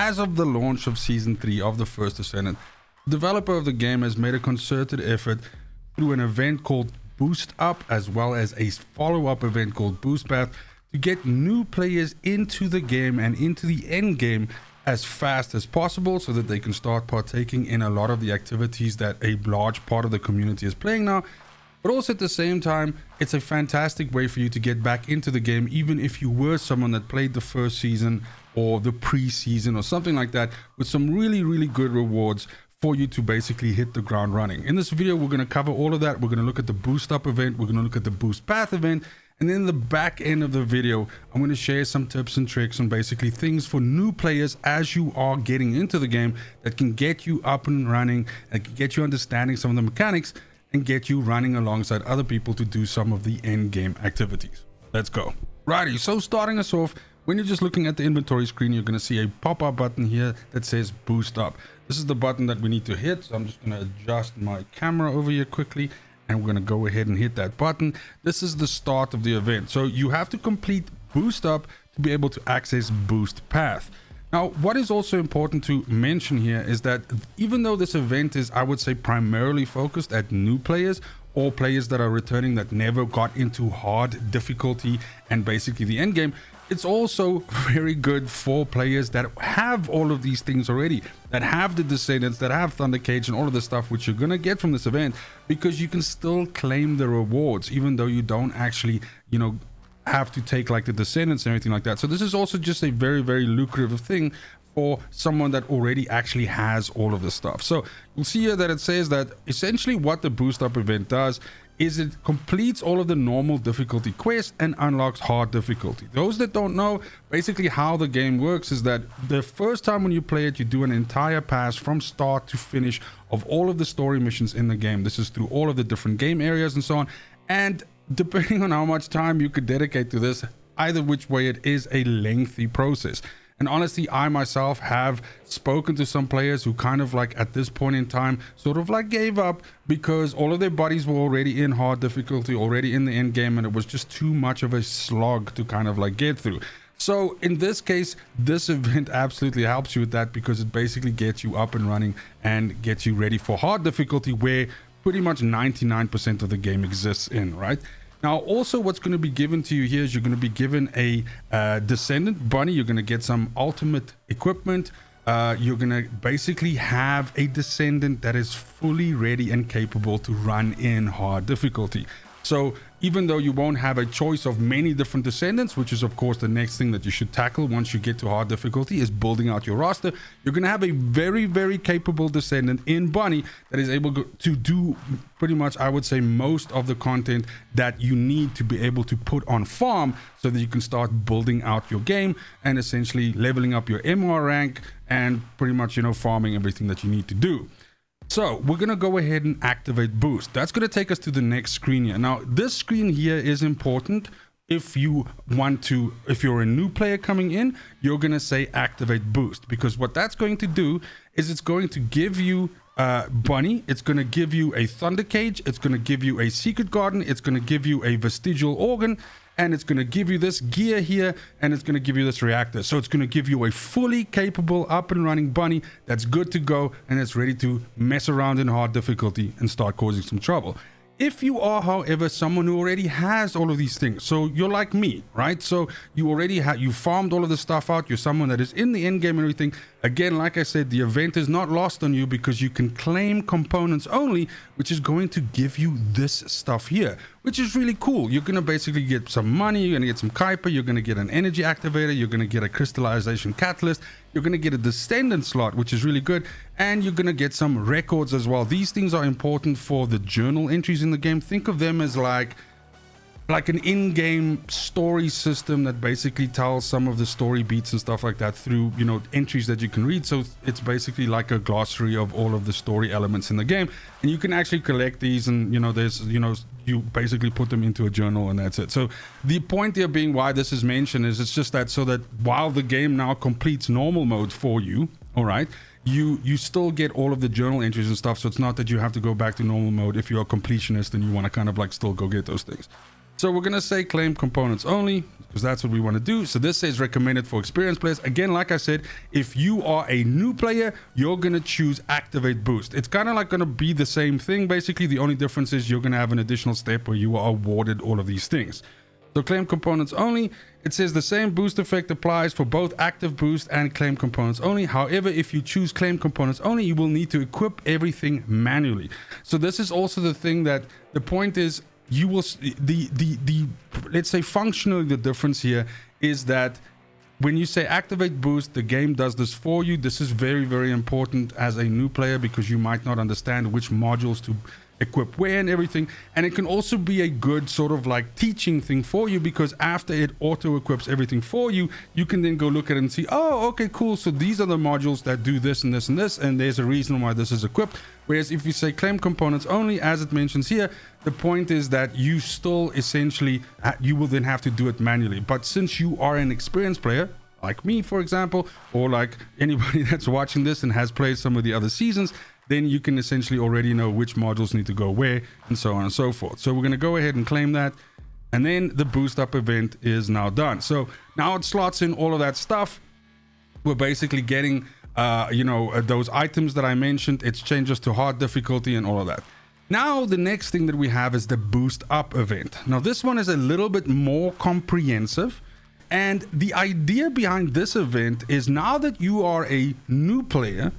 as of the launch of Season 3 of the First Descendant, the developer of the game has made a concerted effort through an event called Boost Up, as well as a follow-up event called Boost Path, to get new players into the game and into the end game as fast as possible so that they can start partaking in a lot of the activities that a large part of the community is playing now. But also at the same time, it's a fantastic way for you to get back into the game, even if you were someone that played the first season or the pre-season or something like that, with some really good rewards for you to basically hit the ground running. In this video, we're going to cover all of that. We're going to look at the Boost Up event. We're going to look at the Boost Path event. And then in the back end of the video, I'm going to share some tips and tricks on basically things for new players as you are getting into the game that can get you up and running and can get you understanding some of the mechanics and get you running alongside other people to do some of the end game activities. Let's go. Righty, so starting us off, when you're just looking at the inventory screen, you're going to see a pop-up button here that says Boost Up. This is the button that we need to hit, so I'm just going to adjust my camera over here quickly, and we're going to go ahead and hit that button. This is the start of the event, so you have to complete Boost Up to be able to access Boost Path. Now, what is also important to mention here is that even though this event is, I would say, primarily focused at new players or players that are returning that never got into hard difficulty and basically the end game, it's also very good for players that have all of these things already, that have the Descendants, that have Thunder Cage and all of the stuff which you're going to get from this event, because you can still claim the rewards even though you don't actually, have to take like the Descendants and everything like that. So this is also just a very lucrative thing for someone that already actually has all of the stuff. So you'll see here that it says that essentially what the Boost Up event does is it completes all of the normal difficulty quests and unlocks hard difficulty. Those that don't know, basically how the game works is that the first time when you play it, you do an entire pass from start to finish of all of the story missions in the game. This is through all of the different game areas and so on. And depending on how much time you could dedicate to this, either which way, it is a lengthy process. And honestly, I myself have spoken to some players who kind of like at this point in time sort of like gave up because all of their buddies were already in hard difficulty, already in the end game, and it was just too much of a slog to kind of like get through. So in this case, this event absolutely helps you with that, because it basically gets you up and running and gets you ready for hard difficulty, where pretty much 99% of the game exists in, right? Now, also what's going to be given to you here is you're going to be given a Descendant bunny. You're going to get some ultimate equipment. You're going to basically have a Descendant that is fully ready and capable to run in hard difficulty. So even though you won't have a choice of many different Descendants, which is of course the next thing that you should tackle once you get to hard difficulty, is building out your roster, you're going to have a very capable Descendant in Bunny that is able to do pretty much, I would say, most of the content that you need to be able to put on farm so that you can start building out your game and essentially leveling up your MR rank and pretty much, farming everything that you need to do. So we're going to go ahead and activate Boost. That's going to take us to the next screen here. Now, this screen here is important. If you want to, if you're a new player coming in, you're going to say activate Boost, because what that's going to do is it's going to give you Bunny, it's going to give you a Thunder Cage, it's going to give you a Secret Garden, it's going to give you a Vestigial Organ, and it's going to give you this gear here, and it's going to give you this reactor. So it's going to give you a fully capable up and running Bunny that's good to go and it's ready to mess around in hard difficulty and start causing some trouble. If you are, however, someone who already has all of these things, so you're like me, right? So you already have, you farmed all of the stuff out, you're someone that is in the end game and everything. Again, like I said, the event is not lost on you, because you can claim components only, which is going to give you this stuff here, which is really cool. You're going to basically get some money, you're going to get some Kuiper, you're going to get an energy activator, you're going to get a crystallization catalyst, you're going to get a Descendant slot, which is really good, and you're going to get some records as well. These things are important for the journal entries in the game. Think of them as like an in-game story system that basically tells some of the story beats and stuff like that through, entries that you can read. So it's basically like a glossary of all of the story elements in the game, and you can actually collect these, and you basically put them into a journal, and that's it. So the point there being why this is mentioned is it's just that so that while the game now completes normal mode for you, all right, you still get all of the journal entries and stuff. So it's not that you have to go back to normal mode if you're a completionist and you want to kind of like still go get those things. So we're going to say claim components only, because that's what we want to do. So this says recommended for experienced players. Again, like I said, if you are a new player, you're going to choose activate boost. It's kind of like going to be the same thing. Basically, the only difference is you're going to have an additional step where you are awarded all of these things. So claim components only, it says the same boost effect applies for both active boost and claim components only. However, if you choose claim components only, you will need to equip everything manually. So this is also the thing that the point is, you will let's say functionally the difference here is that when you say activate boost, the game does this for you. This is very, very important as a new player because you might not understand which modules to equip where and everything. And it can also be a good sort of like teaching thing for you, because after it auto equips everything for you, you can then go look at it and see, oh, okay, cool, so these are the modules that do this and this and this, and there's a reason why this is equipped. Whereas if you say claim components only, as it mentions here, the point is that you still essentially you will then have to do it manually. But since you are an experienced player like me, for example, or like anybody that's watching this and has played some of the other seasons, then you can essentially already know which modules need to go where and so on and so forth. So we're going to go ahead and claim that. And then the boost up event is now done. So now it slots in all of that stuff. We're basically getting, those items that I mentioned. It changes to hard difficulty and all of that. Now, the next thing that we have is the boost up event. Now, this one is a little bit more comprehensive. And the idea behind this event is now that you are a new player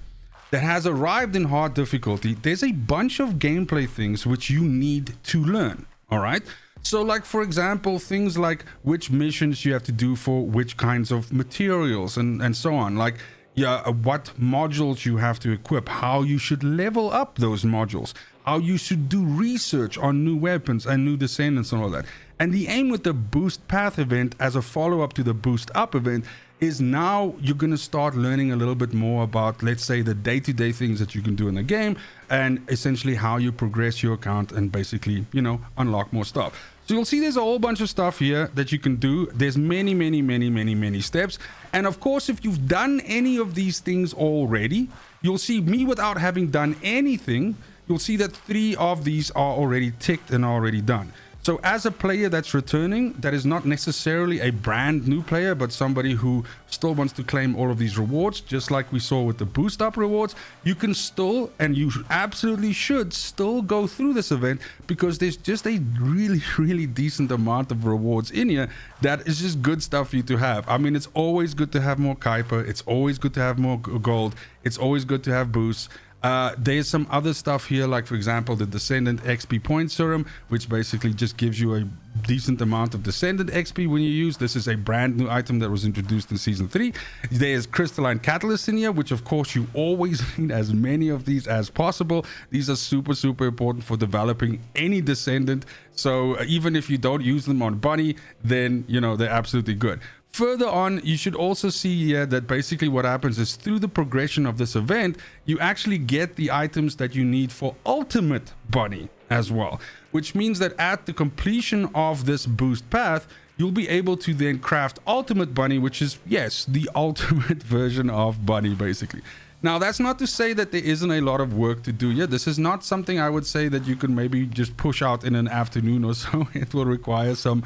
that has arrived in hard difficulty, there's a bunch of gameplay things which you need to learn. All right. So like, for example, things like which missions you have to do for which kinds of materials and so on. Like, what modules you have to equip, how you should level up those modules, how you should do research on new weapons and new descendants and all that. And the aim with the boost path event as a follow-up to the boost up event is now you're going to start learning a little bit more about, let's say, the day-to-day things that you can do in the game, and essentially how you progress your account and basically, unlock more stuff. So you'll see there's a whole bunch of stuff here that you can do. There's many steps. And of course, if you've done any of these things already, you'll see me without having done anything. You'll see that 3 of these are already ticked and already done. So as a player that's returning, that is not necessarily a brand new player, but somebody who still wants to claim all of these rewards, just like we saw with the boost up rewards, you can still, and you absolutely should still go through this event, because there's just a really decent amount of rewards in here that is just good stuff for you to have. I mean, it's always good to have more Kuiper. It's always good to have more gold. It's always good to have boosts. There's some other stuff here, like for example the Descendant XP point serum, which basically just gives you a decent amount of Descendant XP when you use. This is a brand new item that was introduced in season 3. There's crystalline catalyst in here, which of course you always need as many of these as possible. These are super important for developing any Descendant. So even if you don't use them on Bunny, then they're absolutely good. Further on, you should also see here that basically what happens is through the progression of this event, you actually get the items that you need for Ultimate Bunny as well, which means that at the completion of this boost path, you'll be able to then craft Ultimate Bunny, which is, yes, the ultimate version of Bunny, basically. Now, that's not to say that there isn't a lot of work to do here. This is not something I would say that you can maybe just push out in an afternoon or so. It will require some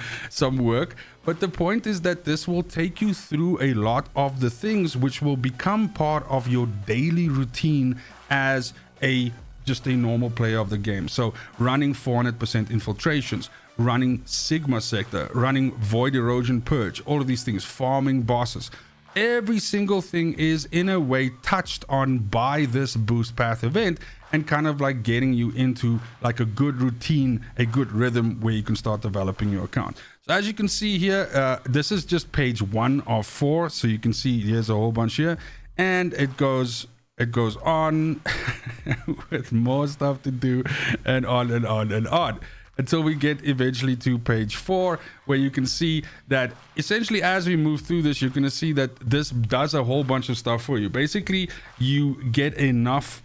work. But the point is that this will take you through a lot of the things which will become part of your daily routine as just a normal player of the game. So running 400% infiltrations, running Sigma Sector, running Void Erosion Purge, all of these things, farming bosses. Every single thing is in a way touched on by this boost path event, and kind of like getting you into like a good routine, a good rhythm where you can start developing your account. So as you can see here, this is just page 1 of 4. So you can see here's a whole bunch here, and it goes on with more stuff to do, and on and on and on, until we get eventually to page 4, where you can see that essentially as we move through this, you're going to see that this does a whole bunch of stuff for you. Basically, you get enough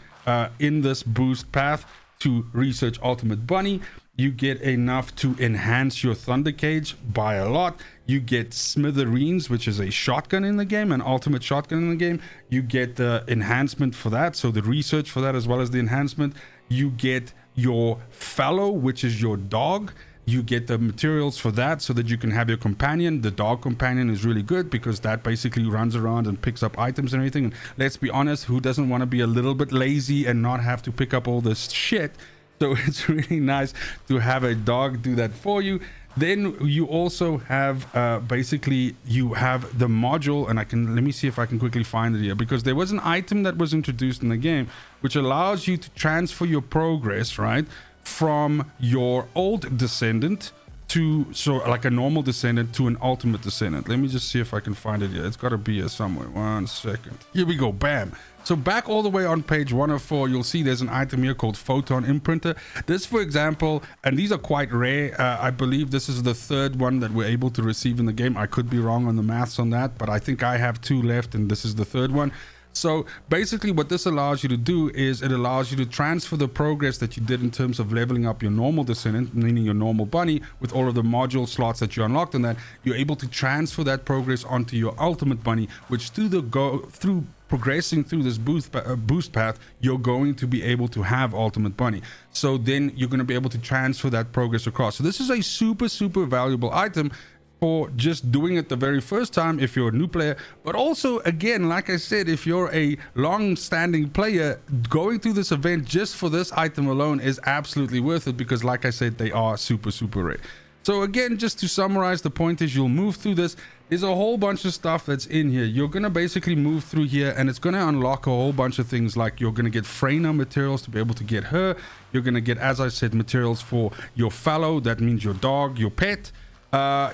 in this boost path to research Ultimate Bunny. You get enough to enhance your Thunder Cage by a lot. You get Smithereens, which is a shotgun in the game, an ultimate shotgun in the game. You get the enhancement for that, so the research for that as well as the enhancement. You get your Fallow, which is your dog, you get the materials for that so that you can have your companion. The dog companion is really good because that basically runs around and picks up items and everything. And let's be honest, who doesn't want to be a little bit lazy and not have to pick up all this shit? So it's really nice to have a dog do that for you. Then you also have basically you have the module, and let me see if I can quickly find it here, because there was an item that was introduced in the game which allows you to transfer your progress, right, from your old descendant to, so like a normal descendant to an ultimate descendant. Let me just see if I can find it here. It's got to be here somewhere. 1 second. Here we go. Bam. So back all the way on page 104, you'll see there's an item here called Photon Imprinter. This, for example, and these are quite rare. I believe this is the third one that we're able to receive in the game. I could be wrong on the maths on that, but I think I have 2 left and this is the third one. So basically what this allows you to do is it allows you to transfer the progress that you did in terms of leveling up your normal descendant, meaning your normal bunny, with all of the module slots that you unlocked in that. You're able to transfer that progress onto your ultimate bunny, which through progressing through this boost path, you're going to be able to have ultimate bunny. So then you're going to be able to transfer that progress across. So this is a super valuable item for just doing it the very first time if you're a new player, but also, again, like I said, if you're a long-standing player, going through this event just for this item alone is absolutely worth it, because like I said, they are super rare. So again, just to summarize, the point is you'll move through this. There's a whole bunch of stuff that's in here. You're going to basically move through here, and it's going to unlock a whole bunch of things, like you're going to get Freyna materials to be able to get her. You're going to get, as I said, materials for your fallow. That means your dog, your pet.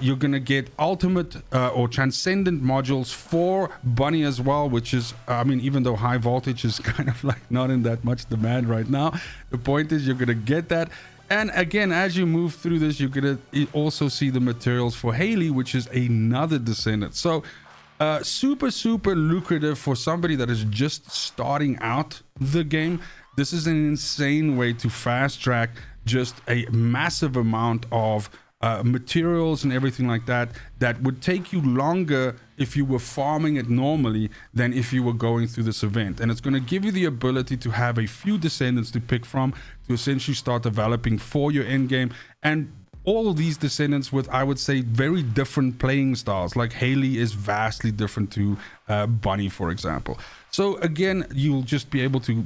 You're going to get ultimate or transcendent modules for bunny as well, which is, I mean, even though high voltage is kind of like not in that much demand right now, the point is you're going to get that. And again, as you move through this, you're going to also see the materials for Haley, which is another descendant. So super lucrative for somebody that is just starting out the game. This is an insane way to fast track just a massive amount of materials and everything like that would take you longer if you were farming it normally than if you were going through this event. And it's going to give you the ability to have a few descendants to pick from to essentially start developing for your end game. And all of these descendants with, I would say, very different playing styles. Like Haley is vastly different to Bunny, for example. So again, you'll just be able to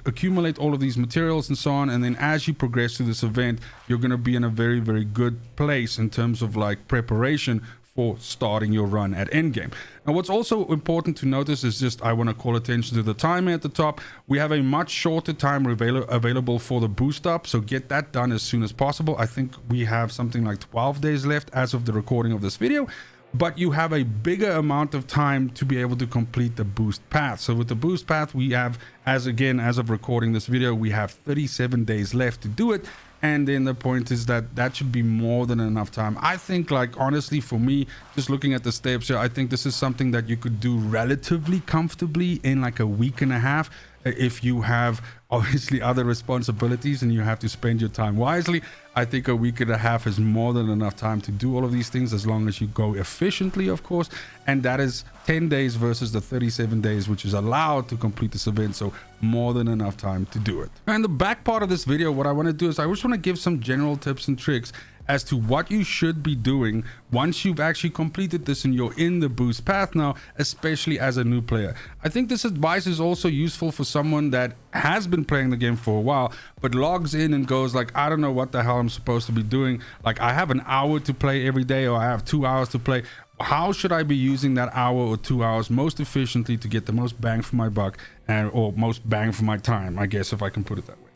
accumulate all of these materials and so on, and then as you progress through this event, you're going to be in a very good place in terms of like preparation for starting your run at endgame. Now, what's also important to notice is just, I want to call attention to the timer at the top. We have a much shorter time available for the boost up, so get that done as soon as possible. I think we have something like 12 days left as of the recording of this video, but you have a bigger amount of time to be able to complete the boost path. So with the boost path, we have, as of recording this video, we have 37 days left to do it. And then the point is that should be more than enough time. I think, like, honestly, for me, just looking at the steps here, I think this is something that you could do relatively comfortably in like a week and a half. If you have obviously other responsibilities and you have to spend your time wisely, I think a week and a half is more than enough time to do all of these things, as long as you go efficiently, of course. And that is 10 days versus the 37 days which is allowed to complete this event, so more than enough time to do it. And the back part of this video, what I want to do is I just want to give some general tips and tricks as to what you should be doing once you've actually completed this and you're in the boost path now, especially as a new player. I think this advice is also useful for someone that has been playing the game for a while but logs in and goes like, I don't know what the hell I'm supposed to be doing. Like, I have an hour to play every day, or I have 2 hours to play. How should I be using that hour or 2 hours most efficiently to get the most bang for my buck, or most bang for my time, I guess, if I can put it that way.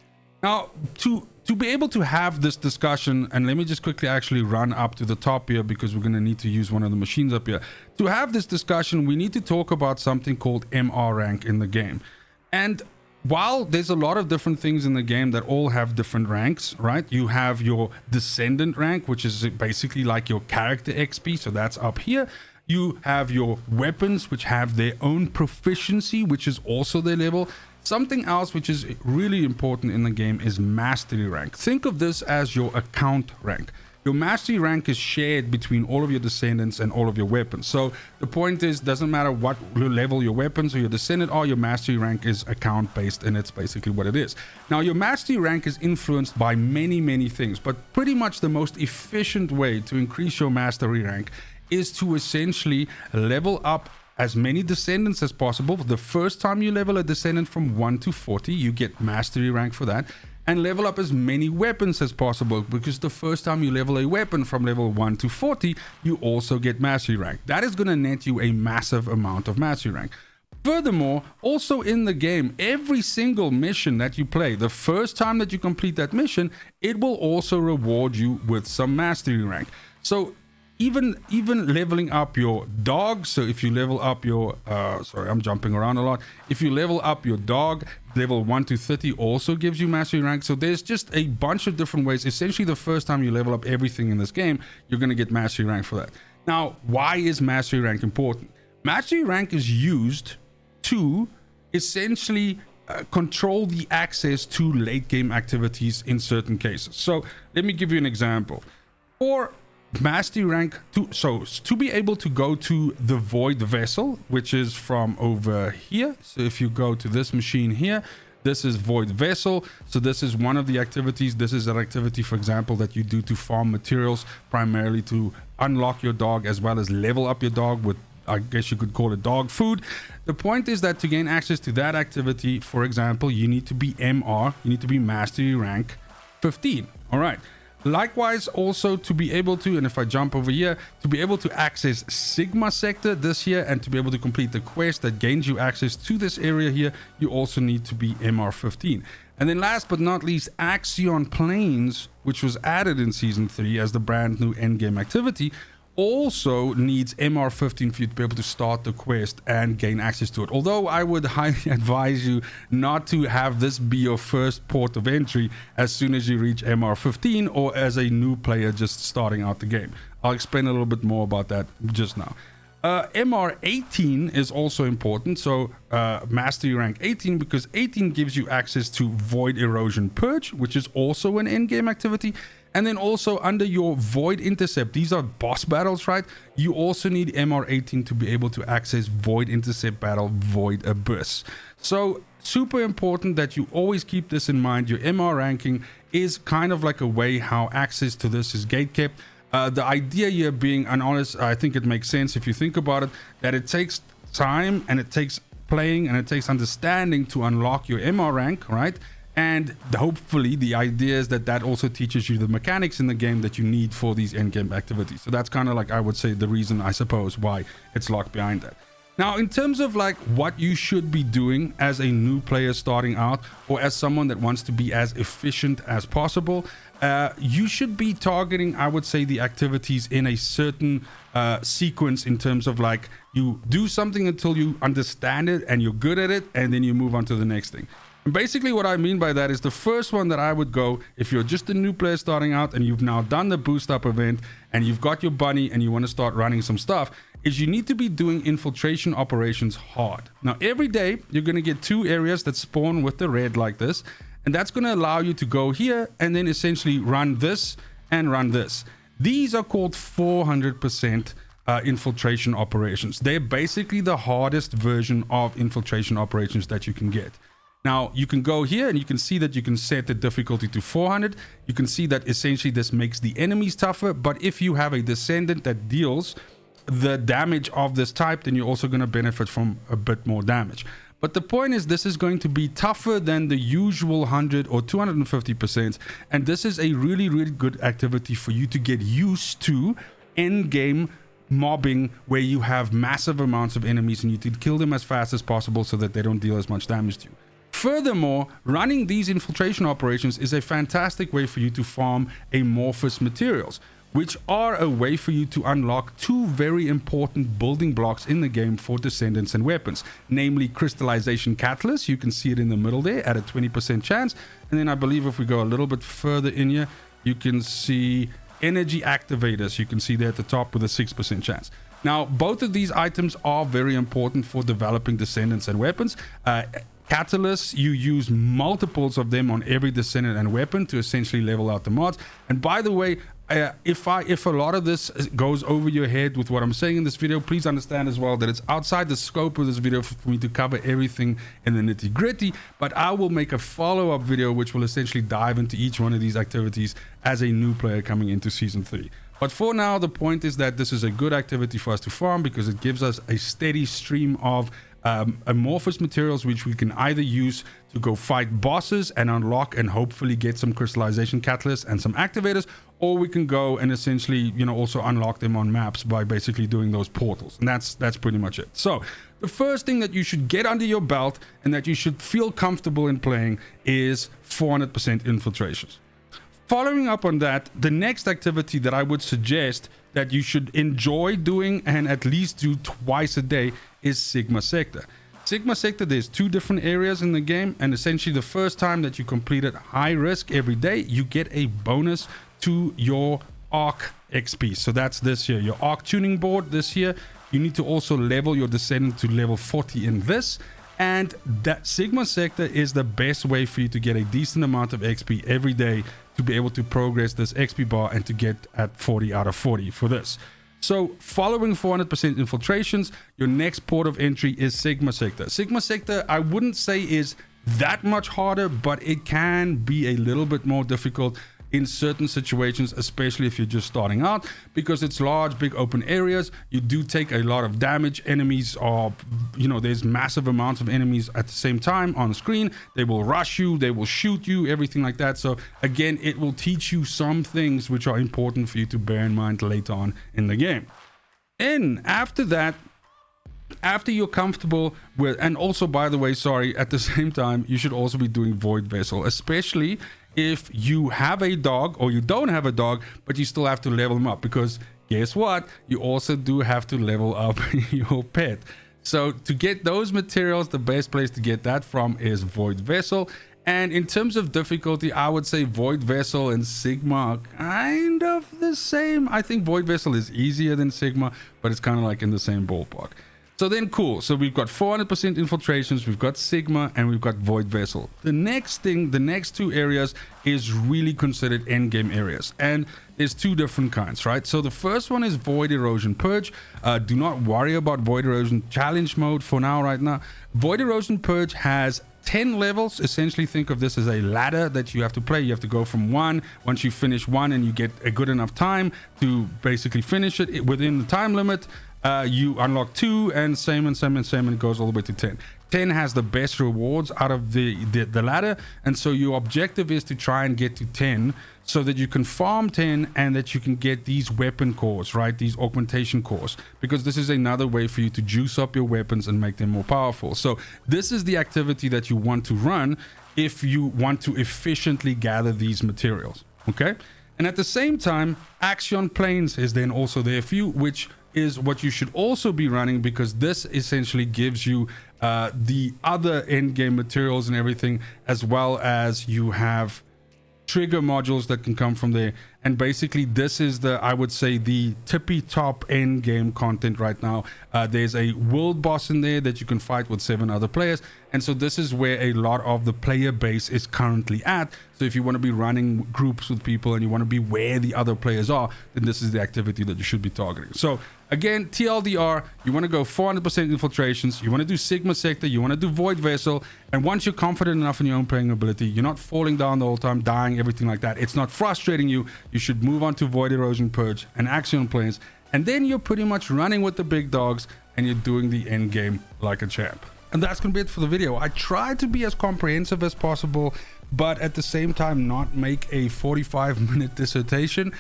Now, to be able to have this discussion, and let me just quickly actually run up to the top here, because we're going to need to use one of the machines up here. To have this discussion, we need to talk about something called MR rank in the game. And while there's a lot of different things in the game that all have different ranks, right? You have your descendant rank, which is basically like your character XP, so that's up here. You have your weapons, which have their own proficiency, which is also their level. Something else which is really important in the game is mastery rank. Think of this as your account rank. your mastery rank is shared between all of your descendants and all of your weapons. So the point is, doesn't matter what level your weapons or your descendant are, your mastery rank is account based, and it's basically what it is. Now, your mastery rank is influenced by many things, but pretty much the most efficient way to increase your mastery rank is to essentially level up as many descendants as possible. The first time you level a descendant from 1 to 40, you get mastery rank for that. And level up as many weapons as possible, because the first time you level a weapon from level 1 to 40, you also get mastery rank. That is going to net you a massive amount of mastery rank. Furthermore, also in the game, every single mission that you play, the first time that you complete that mission, it will also reward you with some mastery rank. So even leveling up your dog, so if you level up your sorry, I'm jumping around a lot. If you level up your dog, level 1 to 30 also gives you mastery rank. So there's just a bunch of different ways. Essentially, the first time you level up everything in this game, you're going to get mastery rank for that. Now, why is mastery rank important? Mastery rank is used to essentially control the access to late game activities in certain cases. So let me give you an example. For mastery rank to be able to go to the void vessel, which is from over here. So if you go to this machine here, this is void vessel. So this is one of the activities. This is an activity, for example, that you do to farm materials, primarily to unlock your dog as well as level up your dog with, I guess you could call it, dog food. The point is that to gain access to that activity, for example, you need to be MR, you need to be mastery rank 15. All right. Likewise, also to be able to, and if I jump over here, to be able to access Sigma sector this here and to be able to complete the quest that gains you access to this area here, you also need to be MR 15. And then last but not least, Axion Plains, which was added in Season 3 as the brand new endgame activity, also needs MR 15 for you to be able to start the quest and gain access to it. Although I would highly advise you not to have this be your first port of entry as soon as you reach MR 15 or as a new player just starting out the game. I'll explain a little bit more about that just now. MR 18 is also important, so mastery rank 18, because 18 gives you access to Void Erosion Purge, which is also an endgame activity. And then also under your Void Intercept, these are boss battles, right? You also need MR 18 to be able to access Void Intercept battle, Void Abyss. So super important that you always keep this in mind. Your MR ranking is kind of like a way how access to this is gatekept. The idea here being, and honest, I think it makes sense if you think about it, that it takes time and it takes playing and it takes understanding to unlock your MR rank, right? And hopefully the idea is that also teaches you the mechanics in the game that you need for these endgame activities. So that's kind of like, I would say, the reason, I suppose, why it's locked behind that. Now, in terms of like what you should be doing as a new player starting out, or as someone that wants to be as efficient as possible, you should be targeting, I would say, the activities in a certain sequence, in terms of like, you do something until you understand it and you're good at it, and then you move on to the next thing. And basically what I mean by that is the first one that I would go, if you're just a new player starting out and you've now done the boost up event and you've got your bunny and you want to start running some stuff, is you need to be doing infiltration operations hard. Now every day you're going to get 2 areas that spawn with the red like this, and that's going to allow you to go here and then essentially run this and run this. These are called 400% infiltration operations. They're basically the hardest version of infiltration operations that you can get. Now, you can go here and you can see that you can set the difficulty to 400. You can see that essentially this makes the enemies tougher. But if you have a descendant that deals the damage of this type, then you're also going to benefit from a bit more damage. But the point is, this is going to be tougher than the usual 100 or 250%. And this is a really, really good activity for you to get used to end game mobbing, where you have massive amounts of enemies and you need to kill them as fast as possible so that they don't deal as much damage to you. Furthermore, running these infiltration operations is a fantastic way for you to farm amorphous materials, which are a way for you to unlock 2 very important building blocks in the game for descendants and weapons, namely crystallization catalyst. You can see it in the middle there at a 20% chance. And then I believe if we go a little bit further in here, you can see energy activators. You can see there at the top with a 6% chance. Now, both of these items are very important for developing descendants and weapons. Catalysts, you use multiples of them on every descendant and weapon to essentially level out the mods. And by the way, if a lot of this goes over your head with what I'm saying in this video, please understand as well that it's outside the scope of this video for me to cover everything in the nitty gritty, but I will make a follow-up video which will essentially dive into each one of these activities as a new player coming into season 3. But for now, the point is that this is a good activity for us to farm because it gives us a steady stream of amorphous materials which we can either use to go fight bosses and unlock and hopefully get some crystallization catalysts and some activators, or we can go and essentially, you know, also unlock them on maps by basically doing those portals. And that's pretty much it. So the first thing that you should get under your belt and that you should feel comfortable in playing is 400% infiltrations. Following up on that, the next activity that I would suggest that you should enjoy doing and at least do twice a day is Sigma Sector. Sigma Sector, there's 2 different areas in the game, and essentially the first time that you complete it high risk every day, you get a bonus to your arc XP. So that's this year, your arc tuning board this year. You need to also level your Descendant to level 40 in this. And that Sigma Sector is the best way for you to get a decent amount of XP every day to be able to progress this XP bar and to get at 40 out of 40 for this. So following 400% infiltrations, your next port of entry is Sigma Sector. Sigma Sector, I wouldn't say is that much harder, but it can be a little bit more difficult in certain situations, especially if you're just starting out, because it's large, big open areas. You do take a lot of damage. Enemies are, you know, there's massive amounts of enemies at the same time on screen. They will rush you, they will shoot you, everything like that. So again, it will teach you some things which are important for you to bear in mind later on in the game. And after that, after you're comfortable with, and also by the way, sorry, at the same time, you should also be doing Void Vessel, especially if you have a dog or you don't have a dog, but you still have to level them up, because guess what? You also do have to level up your pet. So to get those materials, the best place to get that from is Void Vessel. And in terms of difficulty, I would say Void Vessel and Sigma are kind of the same. I think Void Vessel is easier than Sigma, but it's kind of like in the same ballpark. So then cool, so we've got 400% infiltrations, we've got Sigma, and we've got Void Vessel. The next thing, the next 2 areas is really considered endgame areas, and there's 2 different kinds, right? So the first one is Void Erosion Purge. Do not worry about Void Erosion Challenge mode for now, right now. Void Erosion Purge has 10 levels. Essentially think of this as a ladder that you have to play. You have to go from 1. Once you finish 1 and you get a good enough time to basically finish it within the time limit, you unlock 2, and same, and it goes all the way to 10. 10 has the best rewards out of the ladder, and so your objective is to try and get to 10 so that you can farm 10 and that you can get these weapon cores, right? These augmentation cores, because this is another way for you to juice up your weapons and make them more powerful. So this is the activity that you want to run if you want to efficiently gather these materials, okay? And at the same time, Axion Planes is then also there for you, which is what you should also be running, because this essentially gives you the other end game materials and everything, as well as you have trigger modules that can come from there. And basically this is the, I would say, the tippy top end game content right now. There's a world boss in there that you can fight with 7 other players, and so this is where a lot of the player base is currently at. So if you want to be running groups with people and you want to be where the other players are, then this is the activity that you should be targeting. So again, TLDR, you want to go 400% infiltrations, you want to do Sigma Sector, you want to do Void Vessel, and once you're confident enough in your own playing ability, you're not falling down the whole time, dying, everything like that, it's not frustrating you, you should move on to Void Erosion Purge and Axion Planes, and then you're pretty much running with the big dogs and you're doing the end game like a champ. And that's gonna be it for the video. I tried to be as comprehensive as possible, but at the same time not make a 45-minute dissertation.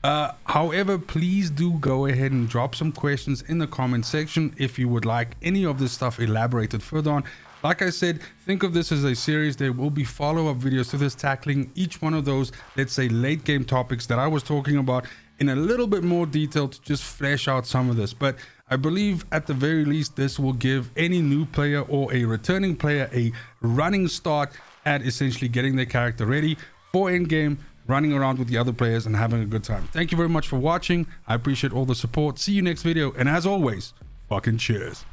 However, please do go ahead and drop some questions in the comment section if you would like any of this stuff elaborated further on. Like I said, think of this as a series. There will be follow-up videos to this, tackling each one of those, let's say, late game topics that I was talking about in a little bit more detail to just flesh out some of this. But I believe at the very least this will give any new player or a returning player a running start at essentially getting their character ready for endgame, running around with the other players and having a good time. Thank you very much for watching. I appreciate all the support. See you next video, and as always, fucking cheers.